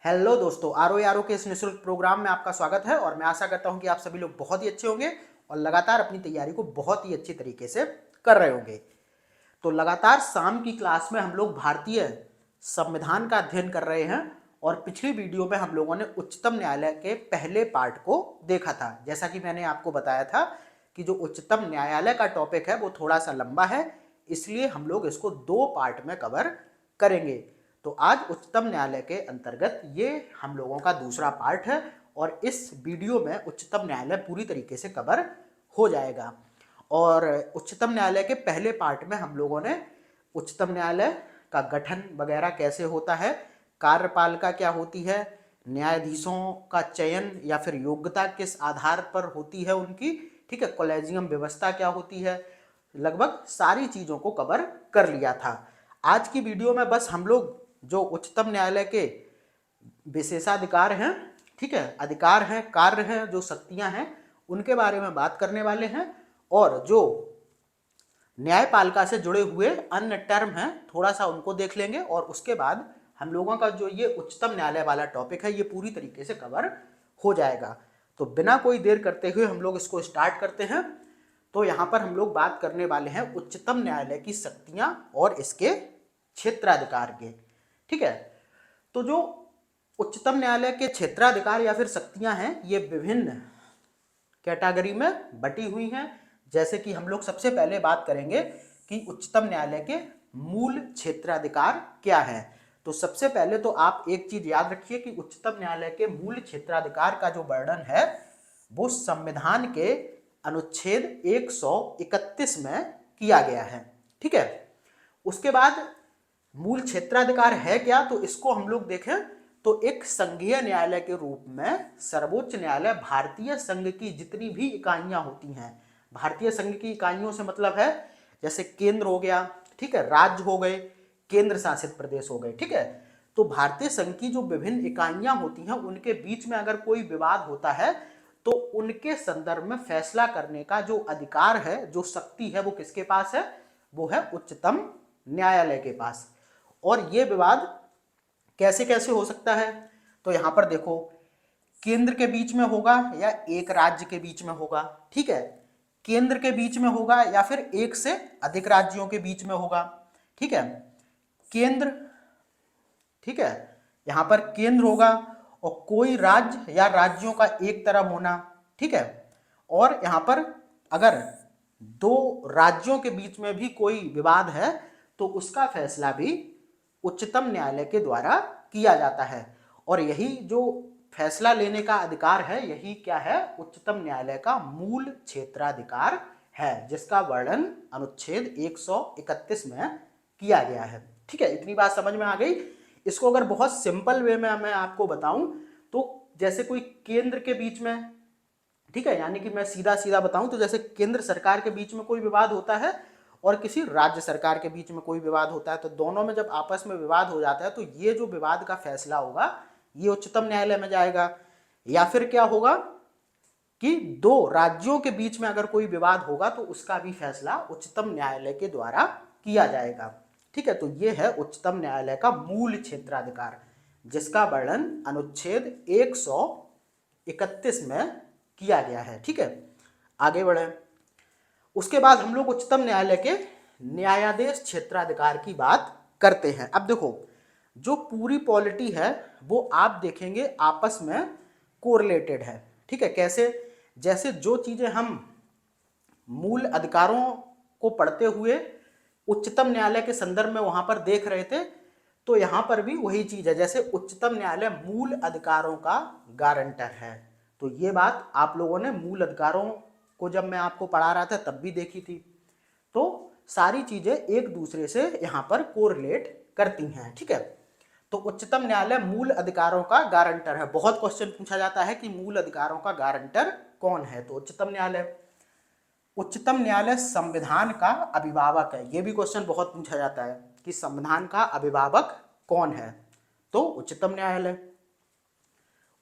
Hello दोस्तों, R O के इस निःशुल्क प्रोग्राम में आपका स्वागत है और मैं आशा करता हूं कि आप सभी लोग बहुत ही अच्छे होंगे और लगातार अपनी तैयारी को बहुत ही अच्छी तरीके से कर रहे होंगे। तो लगातार शाम की क्लास में हम लोग भारतीय संविधान का अध्ययन कर रहे हैं और पिछली वीडियो में हम लोगों ने उच्चतम न्यायालय के पहले पार्ट को देखा था। जैसा कि मैंने आपको बताया था कि जो उच्चतम न्यायालय का टॉपिक है वो थोड़ा सा लंबा है, इसलिए हम लोग इसको 2 पार्ट में कवर करेंगे। तो आज उच्चतम न्यायालय के अंतर्गत ये हम लोगों का दूसरा पार्ट है और इस वीडियो में उच्चतम न्यायालय पूरी तरीके से कवर हो जाएगा। और उच्चतम न्यायालय के पहले पार्ट में हम लोगों ने उच्चतम न्यायालय का गठन वगैरह कैसे होता है, कार्यपालिका क्या होती है, न्यायाधीशों का चयन या फिर योग्यता किस आधार पर होती है उनकी, ठीक है, कॉलेजियम व्यवस्था क्या होती है, लगभग सारी चीज़ों को कवर कर लिया था। आज की वीडियो में बस हम लोग जो उच्चतम न्यायालय के विशेषाधिकार हैं, ठीक है, अधिकार हैं, कार्य हैं, जो शक्तियां हैं, उनके बारे में बात करने वाले हैं और जो न्यायपालिका से जुड़े हुए अन्य टर्म हैं थोड़ा सा उनको देख लेंगे और उसके बाद हम लोगों का जो ये उच्चतम न्यायालय वाला टॉपिक है ये पूरी तरीके से कवर हो जाएगा। तो बिना कोई देर करते हुए हम लोग इसको स्टार्ट करते हैं। तो यहाँ पर हम लोग बात करने वाले हैं उच्चतम न्यायालय की शक्तियां और इसके क्षेत्राधिकार के, ठीक है। तो जो उच्चतम न्यायालय के क्षेत्राधिकार या फिर शक्तियां हैं ये विभिन्न कैटेगरी में बटी हुई हैं। जैसे कि हम लोग सबसे पहले बात करेंगे कि उच्चतम न्यायालय के मूल क्षेत्राधिकार क्या है। तो सबसे पहले तो आप एक चीज याद रखिए कि उच्चतम न्यायालय के मूल क्षेत्राधिकार का जो वर्णन है वो संविधान के अनुच्छेद 131 में किया गया है, ठीक है। उसके बाद मूल क्षेत्राधिकार है क्या, तो इसको हम लोग देखें तो एक संघीय न्यायालय के रूप में सर्वोच्च न्यायालय भारतीय संघ की जितनी भी इकाइयां होती हैं, भारतीय संघ की इकाइयों से मतलब है जैसे केंद्र हो गया, ठीक है, राज्य हो गए, केंद्र शासित प्रदेश हो गए, ठीक है। तो भारतीय संघ की जो विभिन्न इकाइयां होती हैं उनके बीच में अगर कोई विवाद होता है तो उनके संदर्भ में फैसला करने का जो अधिकार है, जो शक्ति है, वो किसके पास है, वो है उच्चतम न्यायालय के पास। और ये विवाद कैसे कैसे हो सकता है, तो यहां पर देखो, केंद्र के बीच में होगा या एक राज्य के बीच में होगा, ठीक है, केंद्र के बीच में होगा या फिर एक से अधिक राज्यों के बीच में होगा, ठीक है, केंद्र, ठीक है, यहां पर केंद्र होगा और कोई राज्य या राज्यों का एक तरफ होना, ठीक है। और यहां पर अगर 2 राज्यों के बीच में भी कोई विवाद है तो उसका फैसला भी उच्चतम न्यायालय के द्वारा किया जाता है। और यही जो फैसला लेने का अधिकार है यही क्या है, उच्चतम न्यायालय का मूल क्षेत्राधिकार है, जिसका वर्णन अनुच्छेद 131 में किया गया है, ठीक है। इतनी बात समझ में आ गई। इसको अगर बहुत सिंपल वे में मैं आपको बताऊं तो जैसे कोई केंद्र के बीच में, ठीक है, यानी कि मैं सीधा सीधा बताऊं तो जैसे केंद्र सरकार के बीच में कोई विवाद होता है और किसी राज्य सरकार के बीच में कोई विवाद होता है, तो दोनों में जब आपस में विवाद हो जाता है तो ये जो विवाद का फैसला होगा ये उच्चतम न्यायालय में जाएगा। या फिर क्या होगा कि 2 राज्यों के बीच में अगर कोई विवाद होगा तो उसका भी फैसला उच्चतम न्यायालय के द्वारा किया जाएगा, ठीक है। तो ये है उच्चतम न्यायालय का मूल क्षेत्राधिकार, जिसका वर्णन अनुच्छेद 131 में किया गया है, ठीक है। आगे बढ़े, उसके बाद हम लोग उच्चतम न्यायालय के न्यायाधीश क्षेत्राधिकार की बात करते हैं। अब देखो, जो पूरी पॉलिटी है वो आप देखेंगे आपस में कोरिलेटेड है, ठीक है। कैसे, जैसे जो चीजें हम मूल अधिकारों को पढ़ते हुए उच्चतम न्यायालय के संदर्भ में वहां पर देख रहे थे, तो यहां पर भी वही चीज है। जैसे उच्चतम न्यायालय मूल अधिकारों का गारंटर है, तो ये बात आप लोगों ने मूल अधिकारों को जब मैं आपको पढ़ा रहा था तब भी देखी थी। तो सारी चीजें एक दूसरे से यहां पर कोरिलेट करती हैं, ठीक है। तो उच्चतम न्यायालय मूल अधिकारों का गारंटर है। बहुत क्वेश्चन पूछा जाता है कि मूल अधिकारों का गारंटर कौन है, तो उच्चतम न्यायालय। उच्चतम न्यायालय संविधान का अभिभावक है, यह भी क्वेश्चन बहुत पूछा जाता है कि संविधान का अभिभावक कौन है, तो उच्चतम न्यायालय।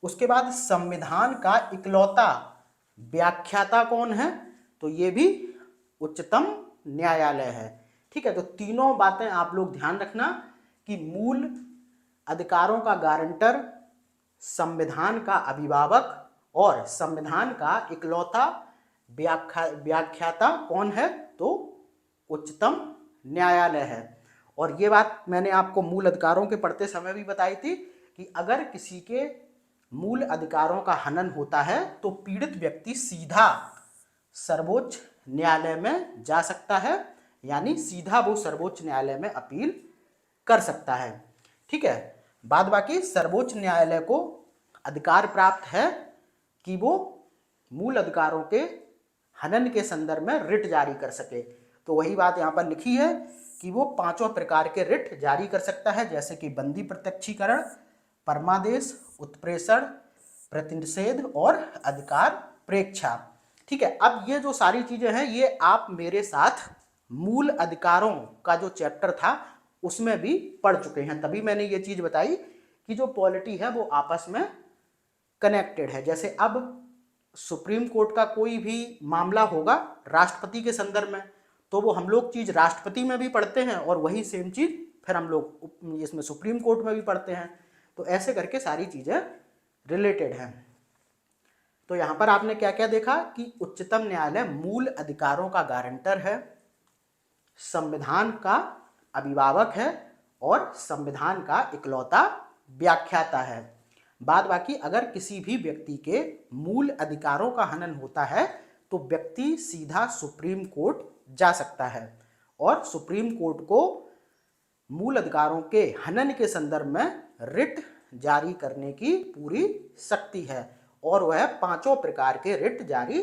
उसके बाद संविधान का इकलौता व्याख्याता कौन है, तो ये भी उच्चतम न्यायालय है, ठीक है। तो तीनों बातें आप लोग ध्यान रखना कि मूल अधिकारों का गारंटर संविधान का अभिभावक और संविधान का इकलौता व्याख्याता कौन है? तो उच्चतम न्यायालय है। और ये बात मैंने आपको मूल अधिकारों के पढ़ते समय भी बताई थी कि अगर किसी के मूल अधिकारों का हनन होता है तो पीड़ित व्यक्ति सीधा सर्वोच्च न्यायालय में जा सकता है, यानी सीधा वो सर्वोच्च न्यायालय में अपील कर सकता है। ठीक है। बाद बाकी सर्वोच्च न्यायालय को अधिकार प्राप्त है कि वो मूल अधिकारों के हनन के संदर्भ में रिट जारी कर सके। तो वही बात यहाँ पर लिखी है कि वो 5 प्रकार के रिट जारी कर सकता है, जैसे कि बंदी प्रत्यक्षीकरण, परमादेश, उत्प्रेषण, प्रतिषेध और अधिकार प्रेक्षा। ठीक है। अब ये जो सारी चीजें हैं ये आप मेरे साथ मूल अधिकारों का जो चैप्टर था उसमें भी पढ़ चुके हैं, तभी मैंने ये चीज बताई कि जो पॉलिटी है वो आपस में कनेक्टेड है। जैसे अब सुप्रीम कोर्ट का कोई भी मामला होगा राष्ट्रपति के संदर्भ में, तो वो हम लोग चीज राष्ट्रपति में भी पढ़ते हैं और वही सेम चीज फिर हम लोग इसमें सुप्रीम कोर्ट में भी पढ़ते हैं। तो ऐसे करके सारी चीजें रिलेटेड हैं। तो यहां पर आपने क्या क्या देखा कि उच्चतम न्यायालय मूल अधिकारों का गारंटर है, संविधान का अभिभावक है और संविधान का इकलौता व्याख्याता है। बाद बाकी अगर किसी भी व्यक्ति के मूल अधिकारों का हनन होता है तो व्यक्ति सीधा सुप्रीम कोर्ट जा सकता है और सुप्रीम कोर्ट को मूल अधिकारों के हनन के संदर्भ में रिट जारी करने की पूरी शक्ति है और वह 5 प्रकार के रिट जारी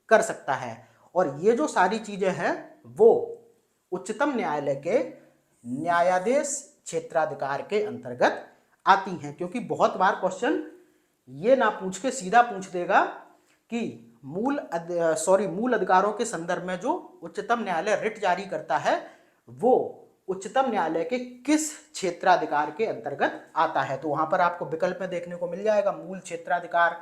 कर सकता है। और ये जो सारी चीजें हैं वो उच्चतम न्यायालय के न्यायाधीश क्षेत्राधिकार के अंतर्गत आती हैं, क्योंकि बहुत बार क्वेश्चन ये ना पूछ के सीधा पूछ देगा कि मूल अधिकारों के संदर्भ में जो उच्चतम न्यायालय रिट जारी करता है वो उच्चतम न्यायालय के किस क्षेत्राधिकार के अंतर्गत आता है। तो वहां पर आपको विकल्प में देखने को मिल जाएगा मूल क्षेत्राधिकार,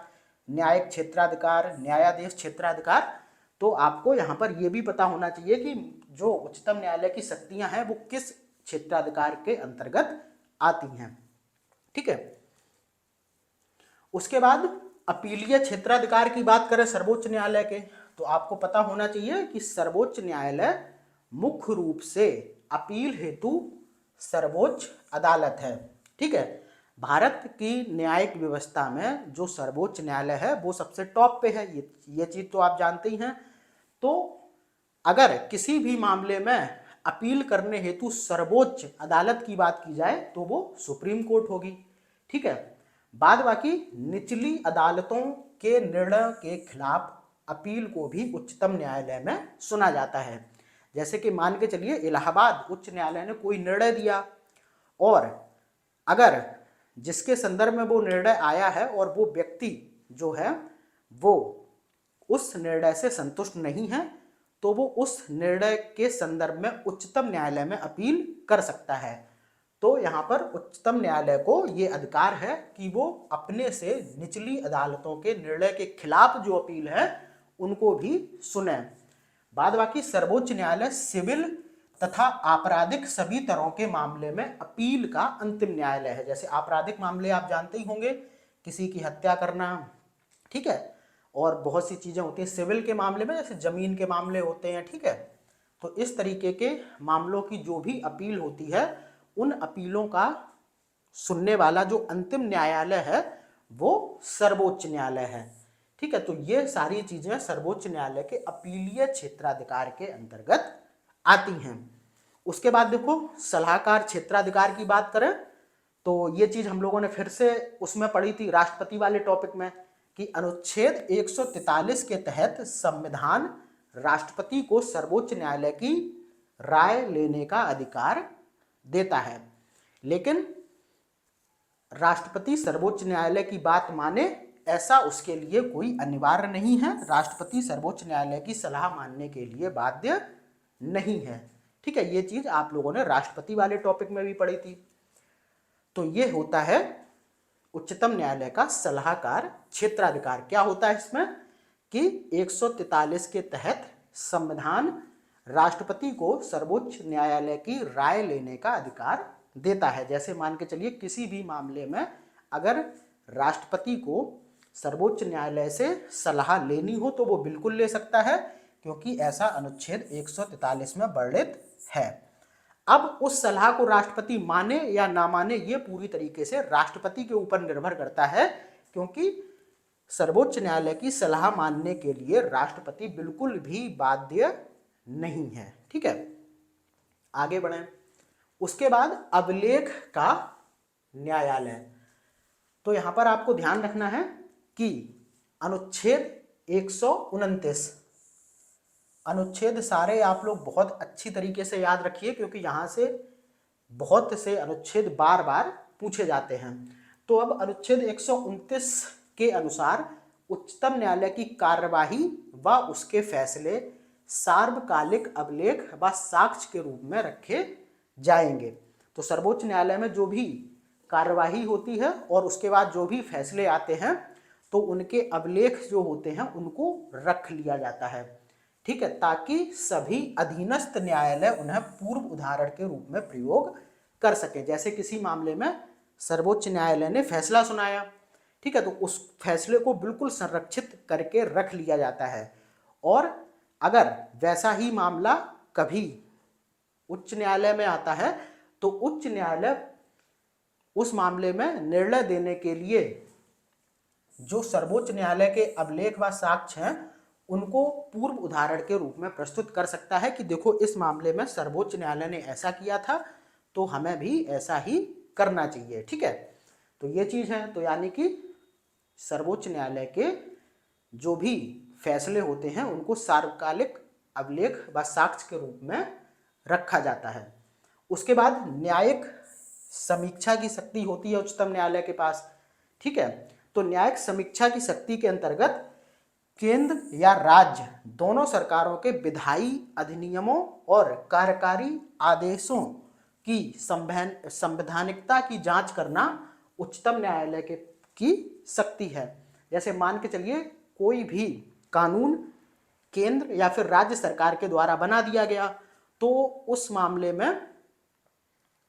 न्यायिक क्षेत्राधिकार, न्यायाधीश क्षेत्राधिकार। तो आपको यहाँ पर यह भी पता होना चाहिए कि जो उच्चतम न्यायालय की शक्तियां हैं वो किस क्षेत्राधिकार के अंतर्गत आती हैं। ठीक है। उसके बाद अपीलीय क्षेत्राधिकार की बात करें सर्वोच्च न्यायालय के, तो आपको पता होना चाहिए कि सर्वोच्च न्यायालय मुख्य रूप से अपील हेतु सर्वोच्च अदालत है। ठीक है। भारत की न्यायिक व्यवस्था में जो सर्वोच्च न्यायालय है वो सबसे टॉप पे है, ये चीज तो आप जानते ही हैं। तो अगर किसी भी मामले में अपील करने हेतु सर्वोच्च अदालत की बात की जाए तो वो सुप्रीम कोर्ट होगी। ठीक है। बाद बाकी निचली अदालतों के निर्णय के खिलाफ अपील को भी उच्चतम न्यायालय में सुना जाता है। जैसे कि मान के चलिए इलाहाबाद उच्च न्यायालय ने कोई निर्णय दिया और अगर जिसके संदर्भ में वो निर्णय आया है और वो व्यक्ति जो है वो उस निर्णय से संतुष्ट नहीं है तो वो उस निर्णय के संदर्भ में उच्चतम न्यायालय में अपील कर सकता है। तो यहाँ पर उच्चतम न्यायालय को ये अधिकार है कि वो अपने से निचली अदालतों के निर्णय के खिलाफ जो अपील है उनको भी सुने। बाद बाकी सर्वोच्च न्यायालय सिविल तथा आपराधिक सभी तरह के मामले में अपील का अंतिम न्यायालय है। जैसे आपराधिक मामले आप जानते ही होंगे, किसी की हत्या करना, ठीक है, और बहुत सी चीजें होती हैं। सिविल के मामले में जैसे जमीन के मामले होते हैं, ठीक है। तो इस तरीके के मामलों की जो भी अपील होती है उन अपीलों का सुनने वाला जो अंतिम न्यायालय है वो सर्वोच्च न्यायालय है। ठीक है। तो ये सारी चीजें सर्वोच्च न्यायालय के अपीलीय क्षेत्राधिकार के अंतर्गत आती हैं। उसके बाद देखो सलाहकार क्षेत्राधिकार की बात करें तो ये चीज हम लोगों ने फिर से उसमें पढ़ी थी राष्ट्रपति वाले टॉपिक में कि अनुच्छेद 143 के तहत संविधान राष्ट्रपति को सर्वोच्च न्यायालय की राय लेने का अधिकार देता है, लेकिन राष्ट्रपति सर्वोच्च न्यायालय की बात माने ऐसा उसके लिए कोई अनिवार्य नहीं है। राष्ट्रपति सर्वोच्च न्यायालय की सलाह मानने के लिए बाध्य नहीं है। ठीक है। ये चीज आप लोगों ने राष्ट्रपति वाले टॉपिक में भी पढ़ी थी। तो ये होता है उच्चतम न्यायालय का सलाहकार क्षेत्राधिकार। क्या होता है इसमें कि 143 के तहत संविधान राष्ट्रपति को सर्वोच्च न्यायालय की राय लेने का अधिकार देता है। जैसे मान के चलिए किसी भी मामले में अगर राष्ट्रपति को सर्वोच्च न्यायालय से सलाह लेनी हो तो वो बिल्कुल ले सकता है, क्योंकि ऐसा अनुच्छेद 143 में वर्णित है। अब उस सलाह को राष्ट्रपति माने या ना माने ये पूरी तरीके से राष्ट्रपति के ऊपर निर्भर करता है, क्योंकि सर्वोच्च न्यायालय की सलाह मानने के लिए राष्ट्रपति बिल्कुल भी बाध्य नहीं है। ठीक है, आगे बढ़ें। उसके बाद अभिलेख का न्यायालय। तो यहां पर आपको ध्यान रखना है कि अनुच्छेद 129, अनुच्छेद सारे आप लोग बहुत अच्छी तरीके से याद रखिए, क्योंकि यहां से बहुत से अनुच्छेद बार बार पूछे जाते हैं। तो अब अनुच्छेद 129 के अनुसार उच्चतम न्यायालय की कार्यवाही व उसके फैसले सार्वकालिक अभिलेख व साक्ष्य के रूप में रखे जाएंगे। तो सर्वोच्च न्यायालय में जो भी कार्यवाही होती है और उसके बाद जो भी फैसले आते हैं तो उनके अभिलेख जो होते हैं उनको रख लिया जाता है। ठीक है, ताकि सभी अधीनस्थ न्यायालय उन्हें पूर्व उदाहरण के रूप में प्रयोग कर सके। जैसे किसी मामले में सर्वोच्च न्यायालय ने फैसला सुनाया, ठीक है, तो उस फैसले को बिल्कुल संरक्षित करके रख लिया जाता है। और अगर वैसा ही मामला कभी उच्च न्यायालय में आता है तो उच्च न्यायालय उस मामले में निर्णय देने के लिए जो सर्वोच्च न्यायालय के अभिलेख व साक्ष्य हैं उनको पूर्व उदाहरण के रूप में प्रस्तुत कर सकता है कि देखो इस मामले में सर्वोच्च न्यायालय ने ऐसा किया था तो हमें भी ऐसा ही करना चाहिए। ठीक है, तो ये चीज है। तो यानी कि सर्वोच्च न्यायालय के जो भी फैसले होते हैं उनको सार्वकालिक अभिलेख व साक्ष्य के रूप में रखा जाता है। उसके बाद न्यायिक समीक्षा की शक्ति होती है उच्चतम न्यायालय के पास। ठीक है, तो न्यायिक समीक्षा की शक्ति के अंतर्गत केंद्र या राज्य दोनों सरकारों के विधायी अधिनियमों और कार्यकारी आदेशों की संवैधानिकता की जांच करना उच्चतम न्यायालय की शक्ति है। जैसे मान के चलिए कोई भी कानून केंद्र या फिर राज्य सरकार के द्वारा बना दिया गया तो उस मामले में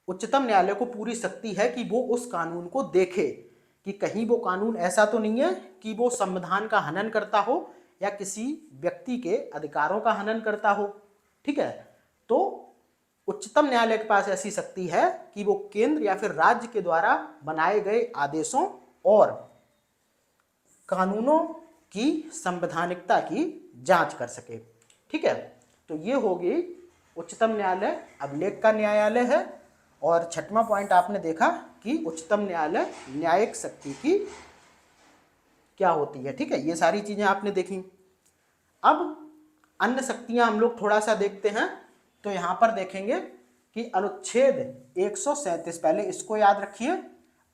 उच्चतम न्यायालय को पूरी शक्ति है कि वो उस कानून को देखे कि कहीं वो कानून ऐसा तो नहीं है कि वो संविधान का हनन करता हो या किसी व्यक्ति के अधिकारों का हनन करता हो। ठीक है, तो उच्चतम न्यायालय के पास ऐसी शक्ति है कि वो केंद्र या फिर राज्य के द्वारा बनाए गए आदेशों और कानूनों की संवैधानिकता की जांच कर सके। ठीक है, तो ये होगी उच्चतम न्यायालय अभिलेख का न्यायालय है। और छठवां पॉइंट आपने देखा कि उच्चतम न्यायालय न्यायिक शक्ति की क्या होती है। ठीक है, ये सारी चीजें आपने देखी। अब अन्य शक्तियां हम लोग थोड़ा सा देखते हैं। तो यहां पर देखेंगे कि अनुच्छेद 137, पहले इसको याद रखिए,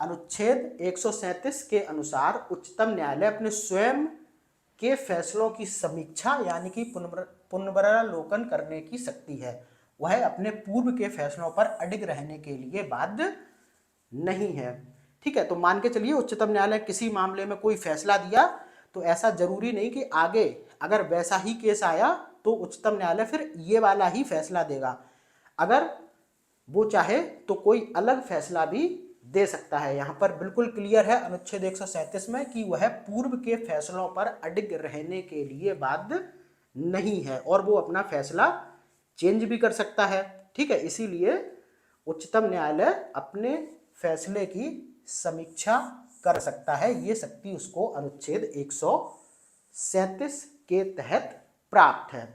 अनुच्छेद 137 के अनुसार उच्चतम न्यायालय अपने स्वयं के फैसलों की समीक्षा यानी कि पुनरावलोकन करने की शक्ति है। वह अपने पूर्व के फैसलों पर अडिग रहने के लिए बाध्य नहीं है। ठीक है, तो मान के चलिए उच्चतम न्यायालय किसी मामले में कोई फैसला दिया तो ऐसा जरूरी नहीं कि आगे अगर वैसा ही केस आया तो उच्चतम न्यायालय फिर ये वाला ही फैसला देगा। अगर वो चाहे तो कोई अलग फैसला भी दे सकता है। यहाँ पर बिल्कुल क्लियर है अनुच्छेद 137 में कि वह पूर्व के फैसलों पर अडिग रहने के लिए बाध्य नहीं है और वो अपना फैसला चेंज भी कर सकता है। ठीक है, इसीलिए उच्चतम न्यायालय अपने फैसले की समीक्षा कर सकता है। ये शक्ति उसको अनुच्छेद 137 के तहत प्राप्त है।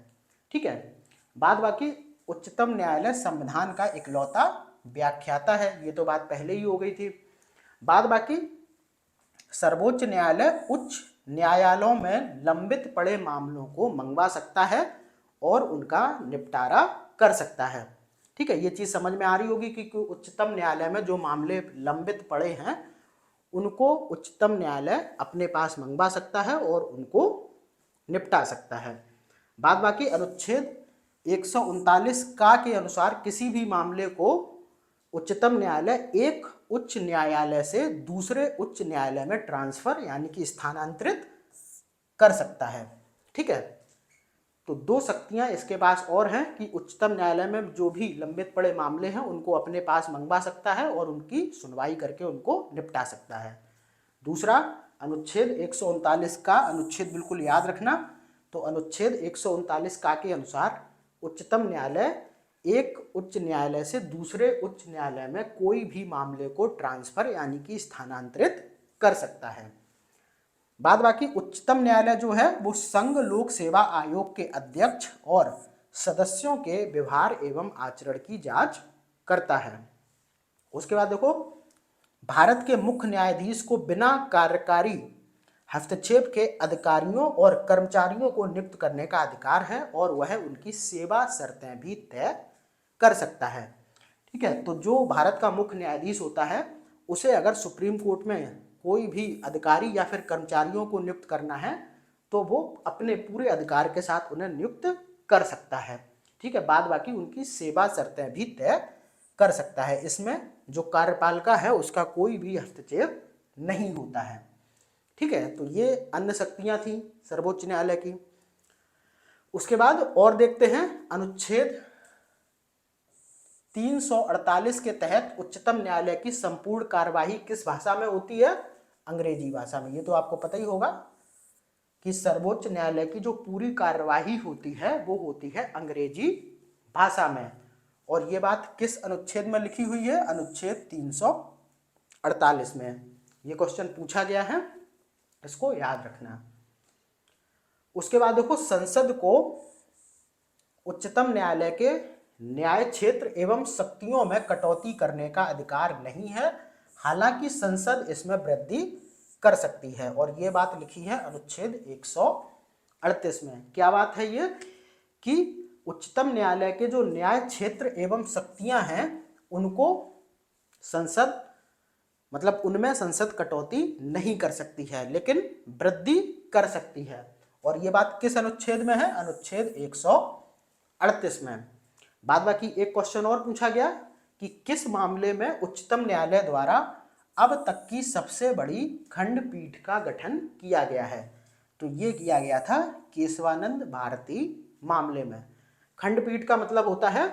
ठीक है, बाद बाकी उच्चतम न्यायालय संविधान का इकलौता व्याख्याता है, ये तो बात पहले ही हो गई थी। बाद बाकी सर्वोच्च न्यायालय उच्च न्यायालयों में लंबित पड़े मामलों को मंगवा सकता है और उनका निपटारा कर सकता है। ठीक है, ये चीज समझ में आ रही होगी कि उच्चतम न्यायालय में जो मामले लंबित पड़े हैं उनको उच्चतम न्यायालय अपने पास मंगवा सकता है और उनको निपटा सकता है। बाद बाकी अनुच्छेद 139 का के अनुसार किसी भी मामले को उच्चतम न्यायालय एक उच्च न्यायालय से दूसरे उच्च न्यायालय में ट्रांसफर यानी कि स्थानांतरित कर सकता है। ठीक है, तो दो शक्तियां इसके पास और हैं कि उच्चतम न्यायालय में जो भी लंबित पड़े मामले हैं उनको अपने पास मंगवा सकता है और उनकी सुनवाई करके उनको निपटा सकता है। दूसरा, अनुच्छेद 139 का अनुच्छेद बिल्कुल याद रखना। तो अनुच्छेद 139 का के अनुसार उच्चतम न्यायालय एक उच्च न्यायालय से दूसरे उच्च न्यायालय में कोई भी मामले को ट्रांसफर यानी कि स्थानांतरित कर सकता है। बाद बाकी उच्चतम न्यायालय जो है वो संघ लोक सेवा आयोग के अध्यक्ष और सदस्यों के व्यवहार एवं आचरण की जांच करता है। उसके बाद देखो, भारत के मुख्य न्यायाधीश को बिना कार्यकारी हस्तक्षेप के अधिकारियों और कर्मचारियों को नियुक्त करने का अधिकार है और वह उनकी सेवा शर्तें भी तय कर सकता है। ठीक है, तो जो भारत का मुख्य न्यायाधीश होता है उसे अगर सुप्रीम कोर्ट में कोई भी अधिकारी या फिर कर्मचारियों को नियुक्त करना है तो वो अपने पूरे अधिकार के साथ उन्हें नियुक्त कर सकता है। ठीक है, बाद बाकी उनकी सेवा शर्तें भी तय कर सकता है। इसमें जो कार्यपालिका है उसका कोई भी हस्तक्षेप नहीं होता है। ठीक है, तो ये अन्य शक्तियां थी सर्वोच्च न्यायालय की। उसके बाद और देखते हैं, अनुच्छेद 348 के तहत उच्चतम न्यायालय की संपूर्ण कार्यवाही किस भाषा में होती है? अंग्रेजी भाषा में। ये तो आपको पता ही होगा कि सर्वोच्च न्यायालय की जो पूरी कार्यवाही होती है वो होती है अंग्रेजी भाषा में। और ये बात किस अनुच्छेद में लिखी हुई है? अनुच्छेद 348 में। ये क्वेश्चन पूछा गया है, इसको याद रखना। उसके बाद देखो, संसद को उच्चतम न्यायालय के न्याय क्षेत्र एवं शक्तियों में कटौती करने का अधिकार नहीं है, हालांकि संसद इसमें वृद्धि कर सकती है। और ये बात लिखी है अनुच्छेद 138 में। क्या बात है ये? कि उच्चतम न्यायालय के जो न्याय क्षेत्र एवं शक्तियां हैं उनको संसद मतलब उनमें संसद कटौती नहीं कर सकती है, लेकिन वृद्धि कर सकती है। और ये बात किस अनुच्छेद में है? अनुच्छेद 138 में। बाद बाकी एक क्वेश्चन और पूछा गया कि किस मामले में उच्चतम न्यायालय द्वारा अब तक की सबसे बड़ी खंडपीठ का गठन किया गया है? तो ये किया गया था केशवानंद भारती मामले में। खंडपीठ का मतलब होता है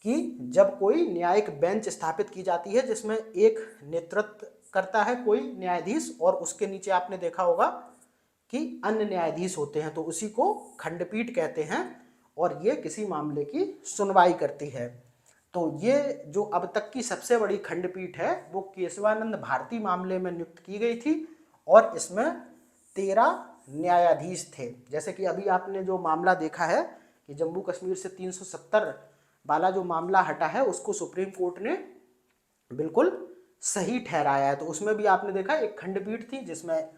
कि जब कोई न्यायिक बेंच स्थापित की जाती है जिसमें एक नेतृत्व करता है कोई न्यायाधीश और उसके नीचे आपने देखा होगा कि अन्य न्यायाधीश होते हैं, तो उसी को खंडपीठ कहते हैं और ये किसी मामले की सुनवाई करती है। तो ये जो अब तक की सबसे बड़ी खंडपीठ है वो केशवानंद भारती मामले में नियुक्त की गई थी और इसमें 13 न्यायाधीश थे। जैसे कि अभी आपने जो मामला देखा है कि जम्मू कश्मीर से 370 वाला जो मामला हटा है उसको सुप्रीम कोर्ट ने बिल्कुल सही ठहराया है। तो उसमें भी आपने देखा एक खंडपीठ थी जिसमें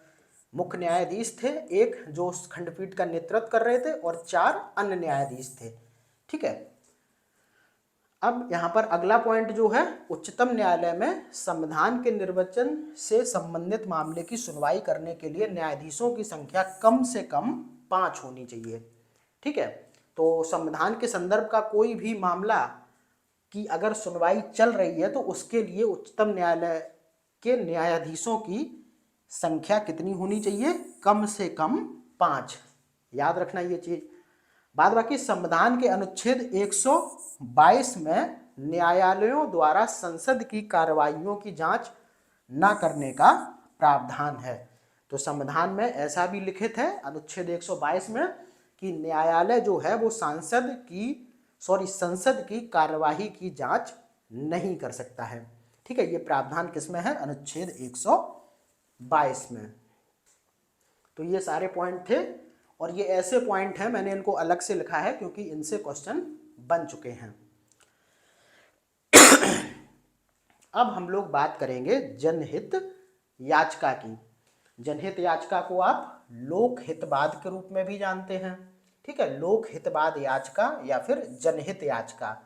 मुख्य न्यायाधीश थे, एक जो उस खंडपीठ का नेतृत्व कर रहे थे और 4 अन्य न्यायाधीश थे। ठीक है, अब यहाँ पर अगला पॉइंट जो है, उच्चतम न्यायालय में संविधान के निर्वचन से संबंधित मामले की सुनवाई करने के लिए न्यायाधीशों की संख्या कम से कम 5 होनी चाहिए। ठीक है, तो संविधान के संदर्भ का कोई भी मामला की अगर सुनवाई चल रही है तो उसके लिए उच्चतम न्यायालय के न्यायाधीशों की संख्या कितनी होनी चाहिए? कम से कम 5। याद रखना ये चीज। बाद बाकी संविधान के अनुच्छेद 122 में न्यायालयों द्वारा संसद की कार्रवाइयों की जांच न करने का प्रावधान है। तो संविधान में ऐसा भी लिखित है अनुच्छेद 122 में कि न्यायालय जो है वो संसद की कार्यवाही की जांच नहीं कर सकता है। ठीक है, ये प्रावधान किसमें है? अनुच्छेद 122 में। तो ये सारे पॉइंट थे और ये ऐसे पॉइंट हैं, मैंने इनको अलग से लिखा है क्योंकि इनसे क्वेश्चन बन चुके हैं। अब हम लोग बात करेंगे जनहित याचिका की। जनहित याचिका को आप लोक हितवाद के रूप में भी जानते हैं। ठीक है, लोक हितवाद याचिका या फिर जनहित याचिका।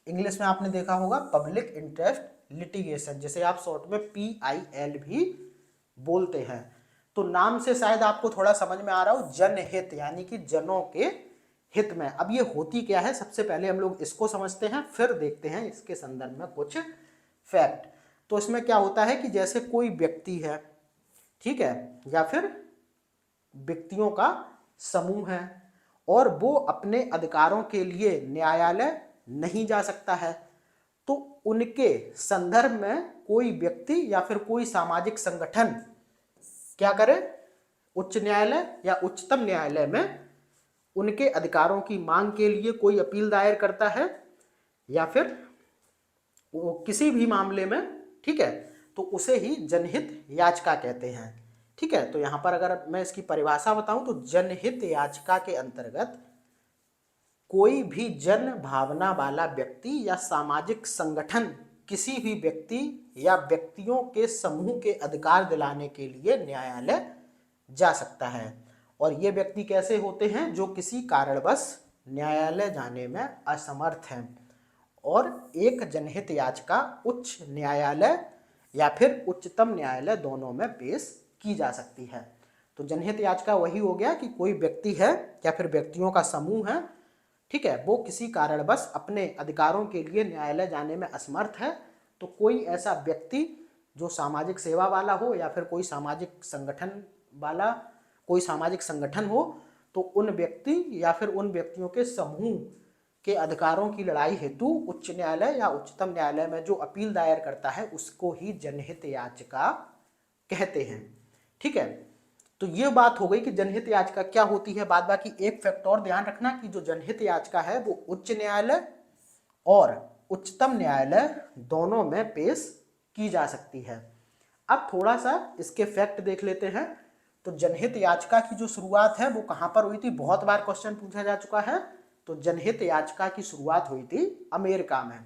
इंग्लिश में आपने देखा होगा पब्लिक इंटरेस्ट लिटिगेशन, जिसे आप शॉर्ट में PIL भी बोलते हैं। तो नाम से शायद आपको थोड़ा समझ में आ रहा हो, जनहित यानी कि जनों के हित में। अब ये होती क्या है, सबसे पहले हम लोग इसको समझते हैं, फिर देखते हैं इसके संदर्भ में कुछ फैक्ट। तो इसमें क्या होता है कि जैसे कोई व्यक्ति है, ठीक है, या फिर व्यक्तियों का समूह है और वो अपने अधिकारों के लिए न्यायालय नहीं जा सकता है, तो उनके संदर्भ में कोई व्यक्ति या फिर कोई सामाजिक संगठन क्या करे, उच्च न्यायालय या उच्चतम न्यायालय में उनके अधिकारों की मांग के लिए कोई अपील दायर करता है या फिर वो किसी भी मामले में, ठीक है, तो उसे ही जनहित याचिका कहते हैं। ठीक है, तो यहाँ पर अगर मैं इसकी परिभाषा बताऊं तो जनहित याचिका के अंतर्गत कोई भी जन भावना वाला व्यक्ति या सामाजिक संगठन किसी भी व्यक्ति या व्यक्तियों के समूह के अधिकार दिलाने के लिए न्यायालय जा सकता है। और ये व्यक्ति कैसे होते हैं, जो किसी कारणवश न्यायालय जाने में असमर्थ हैं, और एक जनहित याचिका उच्च न्यायालय या फिर उच्चतम न्यायालय दोनों में पेश की जा सकती है। तो जनहित याचिका वही हो गया कि कोई व्यक्ति है या फिर व्यक्तियों का समूह है, ठीक है, वो किसी कारणवश अपने अधिकारों के लिए न्यायालय जाने में असमर्थ है, तो कोई ऐसा व्यक्ति जो सामाजिक सेवा वाला हो या फिर कोई सामाजिक संगठन वाला, कोई सामाजिक संगठन हो, तो उन व्यक्ति या फिर उन व्यक्तियों के समूह के अधिकारों की लड़ाई हेतु उच्च न्यायालय या उच्चतम न्यायालय में जो अपील दायर करता है उसको ही जनहित याचिका कहते हैं। ठीक है, तो ये बात हो गई कि जनहित याचिका क्या होती है। बाद बाकी एक फैक्ट और ध्यान रखना कि जो जनहित याचिका है वो उच्च न्यायालय और उच्चतम न्यायालय दोनों में पेश की जा सकती है। अब थोड़ा सा इसके फैक्ट देख लेते हैं। तो जनहित याचिका की जो शुरुआत है वो कहाँ पर हुई थी, बहुत बार क्वेश्चन पूछा जा चुका है। तो जनहित याचिका की शुरुआत हुई थी अमेरिका में।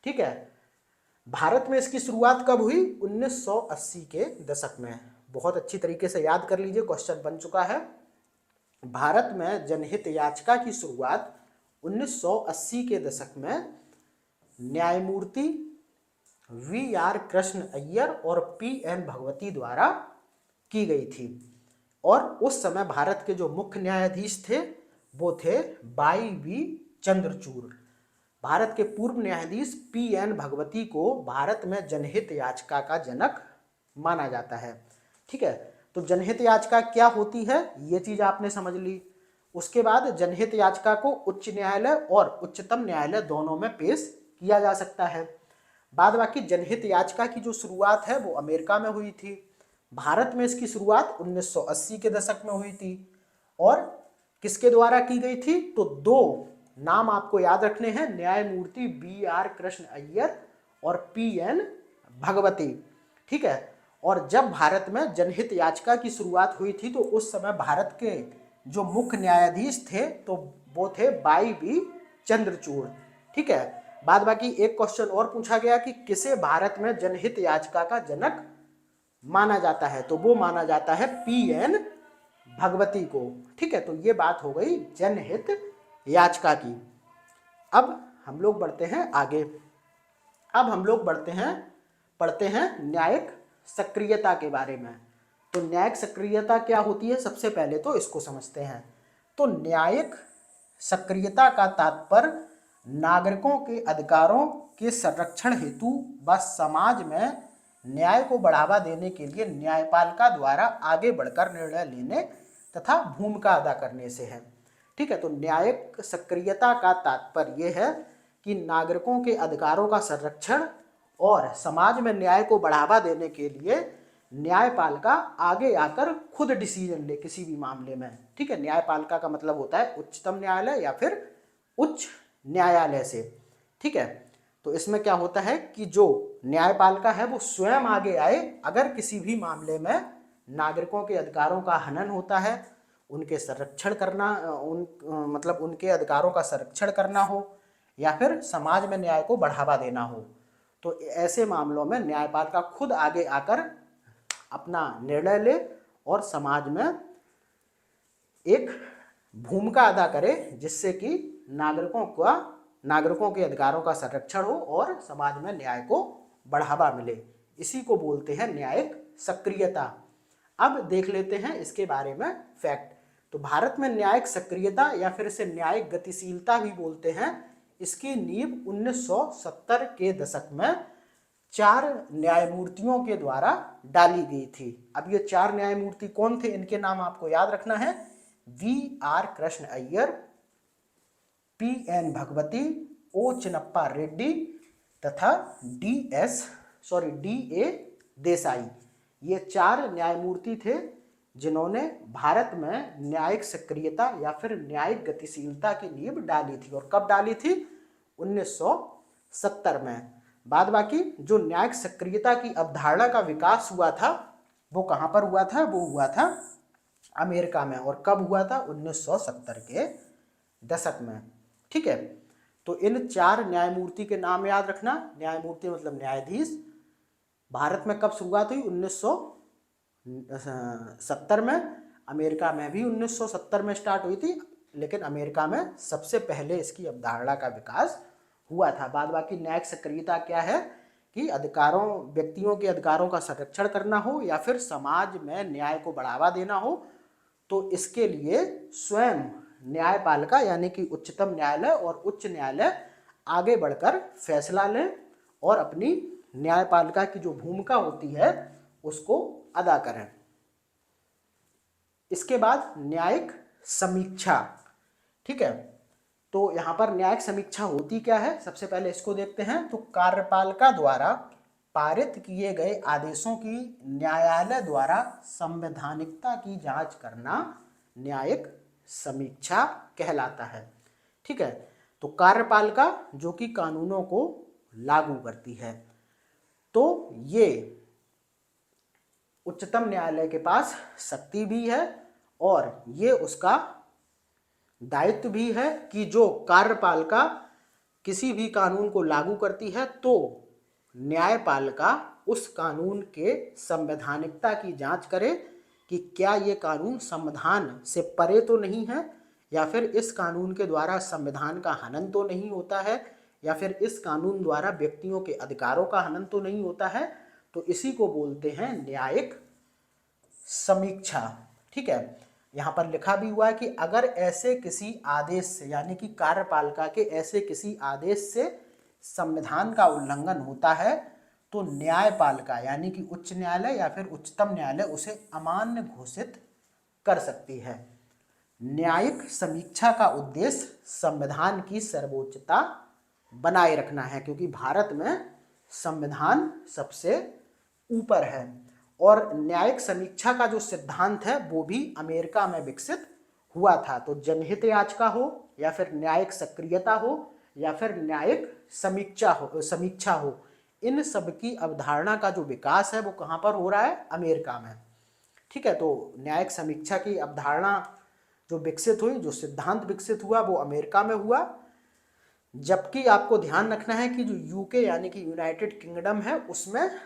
ठीक है, भारत में इसकी शुरुआत कब हुई, 1980 के दशक में। बहुत अच्छी तरीके से याद कर लीजिए, क्वेश्चन बन चुका है। भारत में जनहित याचिका की शुरुआत 1980 के दशक में न्यायमूर्ति वी.आर. कृष्ण अय्यर और पी.एन. भगवती द्वारा की गई थी। और उस समय भारत के जो मुख्य न्यायाधीश थे वो थे बाई वी चंद्रचूड़। भारत के पूर्व न्यायाधीश पी.एन. भगवती को भारत में जनहित याचिका का जनक माना जाता है। ठीक है, तो जनहित याचिका क्या होती है ये चीज आपने समझ ली। उसके बाद जनहित याचिका को उच्च न्यायालय और उच्चतम न्यायालय दोनों में पेश किया जा सकता है। बाद बाकी जनहित याचिका की जो शुरुआत है वो अमेरिका में हुई थी। भारत में इसकी शुरुआत 1980 के दशक में हुई थी। और किसके द्वारा की गई थी, तो दो नाम आपको याद रखने हैं, न्यायमूर्ति बी.आर. कृष्ण अय्यर और पी.एन. भगवती। ठीक है, और जब भारत में जनहित याचिका की शुरुआत हुई थी तो उस समय भारत के जो मुख्य न्यायाधीश थे तो वो थे बाई वी चंद्रचूड़। ठीक है, बाद बाकी एक क्वेश्चन और पूछा गया कि किसे भारत में जनहित याचिका का जनक माना जाता है, तो वो माना जाता है पी.एन. भगवती को। ठीक है, तो ये बात हो गई जनहित याचिका की। अब हम लोग बढ़ते हैं आगे। अब हम लोग पढ़ते हैं न्यायिक सक्रियता के बारे में। तो न्यायिक सक्रियता क्या होती है, सबसे पहले तो इसको समझते हैं। तो न्यायिक सक्रियता का तात्पर्य नागरिकों के अधिकारों के संरक्षण हेतु व समाज में न्याय को बढ़ावा देने के लिए न्यायपालिका द्वारा आगे बढ़कर निर्णय लेने तथा भूमिका अदा करने से है। ठीक है, तो न्यायिक सक्रियता का तात्पर्य यह है कि नागरिकों के अधिकारों का संरक्षण और समाज में न्याय को बढ़ावा देने के लिए न्यायपालिका आगे आकर खुद डिसीजन ले किसी भी मामले में। ठीक है, न्यायपालिका का मतलब होता है उच्चतम न्यायालय या फिर उच्च न्यायालय से। ठीक है, तो इसमें क्या होता है कि जो न्यायपालिका है वो स्वयं आगे आए अगर किसी भी मामले में नागरिकों के अधिकारों का हनन होता है, उनके संरक्षण करना, मतलब उनके अधिकारों का संरक्षण करना हो या फिर समाज में न्याय को बढ़ावा देना हो। तो ऐसे मामलों में न्यायपालिका खुद आगे आकर अपना निर्णय ले और समाज में एक भूमिका अदा करे जिससे कि नागरिकों के अधिकारों का संरक्षण हो और समाज में न्याय को बढ़ावा मिले। इसी को बोलते हैं न्यायिक सक्रियता। अब देख लेते हैं इसके बारे में फैक्ट। तो भारत में न्यायिक सक्रियता या फिर इसे न्यायिक गतिशीलता भी बोलते हैं, इसकी नींव 1970 के दशक में 4 न्यायमूर्तियों के द्वारा डाली गई थी। अब ये 4 न्यायमूर्ति कौन थे, इनके नाम आपको याद रखना है, वी.आर. कृष्ण अय्यर, पी.एन. भगवती, ओ. चिन्नप्पा रेड्डी तथा डी.ए. देसाई। ये 4 न्यायमूर्ति थे जिन्होंने भारत में न्यायिक सक्रियता या फिर न्यायिक गतिशीलता की नींव डाली थी। और कब डाली थी? 1970 में। बाद बाकी जो न्यायिक सक्रियता की अवधारणा का विकास हुआ था वो कहाँ पर हुआ था? वो हुआ था अमेरिका में। और कब हुआ था? 1970 के दशक में। ठीक है, तो इन 4 न्यायमूर्ति के नाम याद रखना। न्यायमूर्ति मतलब न्यायाधीश। भारत में कब शुरुआत हुई? 1970 में। अमेरिका में भी 1970 में स्टार्ट हुई थी, लेकिन अमेरिका में सबसे पहले इसकी अवधारणा का विकास हुआ था। बाद बाकी न्यायिक सक्रियता क्या है कि व्यक्तियों के अधिकारों का संरक्षण करना हो या फिर समाज में न्याय को बढ़ावा देना हो, तो इसके लिए स्वयं न्यायपालिका यानी कि उच्चतम न्यायालय और उच्च न्यायालय आगे बढ़कर फैसला लें और अपनी न्यायपालिका की जो भूमिका होती है उसको अदा करें। इसके बाद न्यायिक समीक्षा। ठीक है, तो यहाँ पर न्यायिक समीक्षा होती क्या है? सबसे पहले इसको देखते हैं। तो कार्यपालिका द्वारा पारित किए गए आदेशों की न्यायालय द्वारा संवैधानिकता की जांच करना न्यायिक समीक्षा कहलाता है। ठीक है, तो कार्यपालिका जो कि कानूनों को लागू करती है, तो ये उच्चतम न्यायालय के पास शक्ति भी है और ये उसका दायित्व भी है कि जो कार्यपालिका किसी भी कानून को लागू करती है तो न्यायपालिका उस कानून के संवैधानिकता की जांच करे कि क्या ये कानून संविधान से परे तो नहीं है, या फिर इस कानून के द्वारा संविधान का हनन तो नहीं होता है, या फिर इस कानून द्वारा व्यक्तियों के अधिकारों का हनन तो नहीं होता है। तो इसी को बोलते हैं न्यायिक समीक्षा। ठीक है, यहाँ पर लिखा भी हुआ है कि अगर ऐसे किसी आदेश से यानी कि कार्यपालिका के ऐसे किसी आदेश से संविधान का उल्लंघन होता है तो न्यायपालिका यानी कि उच्च न्यायालय या फिर उच्चतम न्यायालय उसे अमान्य घोषित कर सकती है। न्यायिक समीक्षा का उद्देश्य संविधान की सर्वोच्चता बनाए रखना है, क्योंकि भारत में संविधान सबसे ऊपर है। और न्यायिक समीक्षा का जो सिद्धांत है वो भी अमेरिका में विकसित हुआ था। तो जनहित याचिका हो या फिर न्यायिक सक्रियता हो या फिर न्यायिक समीक्षा हो, इन सब की अवधारणा का जो विकास है वो कहाँ पर हो रहा है? अमेरिका में। ठीक है, तो न्यायिक समीक्षा की अवधारणा जो विकसित हुई, जो सिद्धांत विकसित हुआ, वो अमेरिका में हुआ। जबकि आपको ध्यान रखना है कि जो यूके यानी कि यूनाइटेड किंगडम है उसमें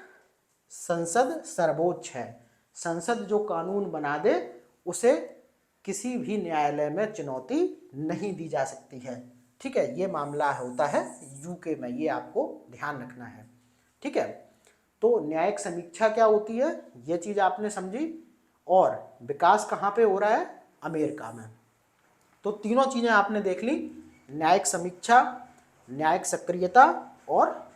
संसद सर्वोच्च है। संसद जो कानून बना दे उसे किसी भी न्यायालय में चुनौती नहीं दी जा सकती है। ठीक है, ये मामला होता है यूके में, ये आपको ध्यान रखना है। ठीक है, तो न्यायिक समीक्षा क्या होती है ये चीज आपने समझी, और विकास कहाँ पे हो रहा है? अमेरिका में। तो तीनों चीजें आपने देख ली, न्यायिक समीक्षा, न्यायिक सक्रियता और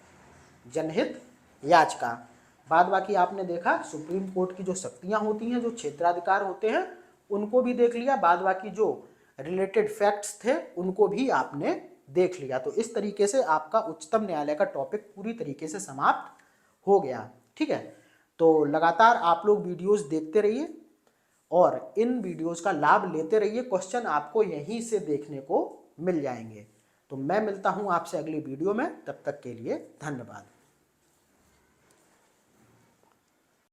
जनहित याचिका। बाद बाकी आपने देखा सुप्रीम कोर्ट की जो शक्तियां होती हैं, जो क्षेत्राधिकार होते हैं, उनको भी देख लिया। बाद बाकी जो रिलेटेड फैक्ट्स थे उनको भी आपने देख लिया। तो इस तरीके से आपका उच्चतम न्यायालय का टॉपिक पूरी तरीके से समाप्त हो गया। ठीक है, तो लगातार आप लोग वीडियोस देखते रहिए और इन वीडियोस का लाभ लेते रहिए। क्वेश्चन आपको यहीं से देखने को मिल जाएंगे। तो मैं मिलता हूं आपसे अगली वीडियो में, तब तक के लिए धन्यवाद।